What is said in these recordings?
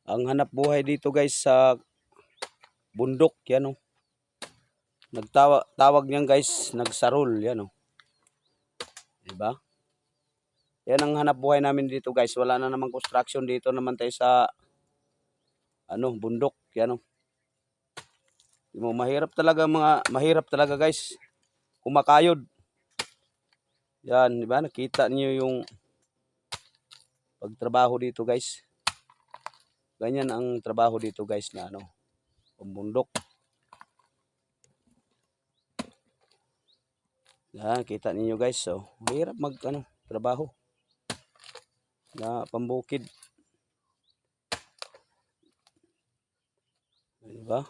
Ang hanap buhay dito guys sa bundok, yan oh. Tawag niyan guys, nagsarol, yan oh. Diba? Yan ang hanap buhay namin dito guys. Wala na namang construction dito naman tayo sa bundok, yan oh. Mahirap talaga guys. Kumakayod. Yan, di ba? Nakita niyo yung pagtrabaho dito guys. Ganyan ang trabaho dito guys na pambundok. Yan, kita niyo guys. So, mahirap trabaho na pambukid. Di ba?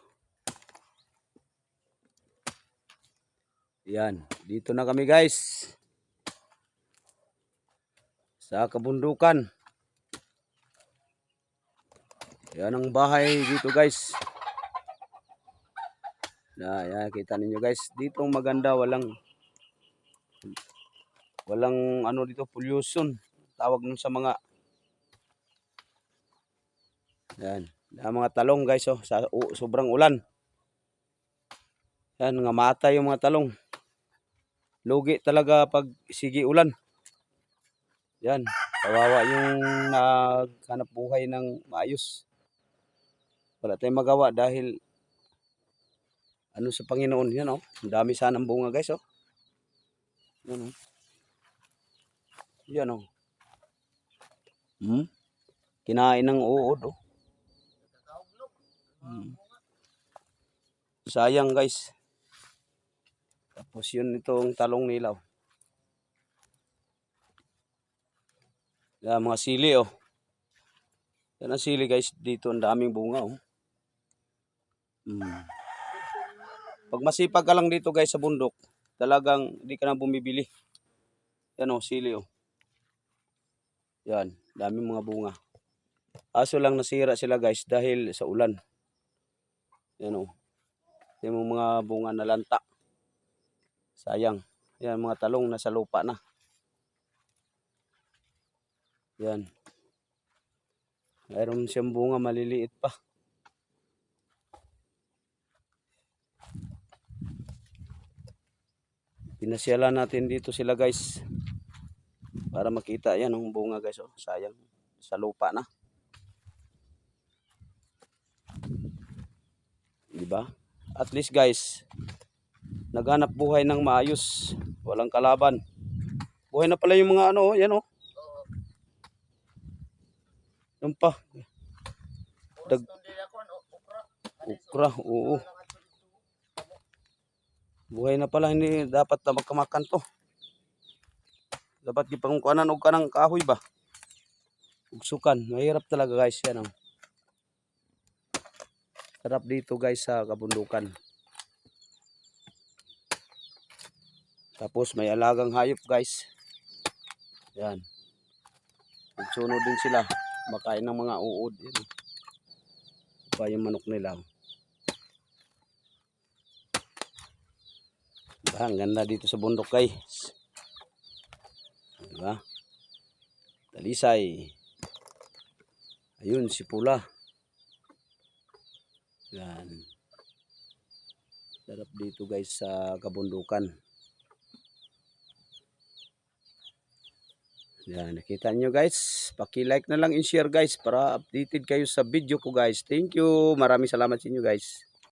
Yan, dito na kami guys. Sa kabundukan. Yan ang bahay dito guys. Yan, kita ninyo guys. Dito maganda, walang dito pollution. Tawag nun sa mga mga talong guys oh, sa sobrang ulan. Yan, ngamatay yung mga talong. Lugi talaga pag sige ulan. Yan, kawawa yung naghanap buhay ng maayos. Wala tayong magawa dahil sa Panginoon. Yan oh, ang dami sanang bunga guys oh. Yan oh. Yan oh. Kinain ng uod oh. Sayang guys. Tapos yun itong talong nila oh. Yan, mga sili oh. Yan ang sili guys. Dito ang daming bunga oh. Pag masipag ka lang dito guys sa bundok, talagang hindi ka na bumibili. Yan oh, sili oh. Yan, daming mga bunga. Aso lang nasira sila guys dahil sa ulan. Yan oh. Yung mga bunga na lanta. Sayang. Yan, mga talong nasa lupa na. Yan. Mayroon siyang bunga maliliit pa. Pinasyalan natin dito sila guys. Para makita yan ang bunga guys oh. Sayang. Sa lupa na. Diba? At least guys, naghanap buhay ng maayos. Walang kalaban. Buhay na pala yung mga yan oh. Yan pa. Ukra, oo. Buhay na pala, hindi dapat na magkamakan to. Dapat gipangkuanan og kanang kahoy ba? Ugsukan. Mahirap talaga guys yan oh. Sarap dito guys sa kabundukan. Tapos may alagang hayop guys. Yan. Magsunod din sila. Makain ng mga uod. Yan. Pa yung manok nila. Diba? Ang ganda dito sa bundok guys. Diba? Talisay. Ayun si Pula. Yan. Sarap dito guys sa kabundukan. Yan, nakita nyo guys. Paki-like na lang and share guys para updated kayo sa video ko guys. Thank you. Maraming salamat sa inyo guys.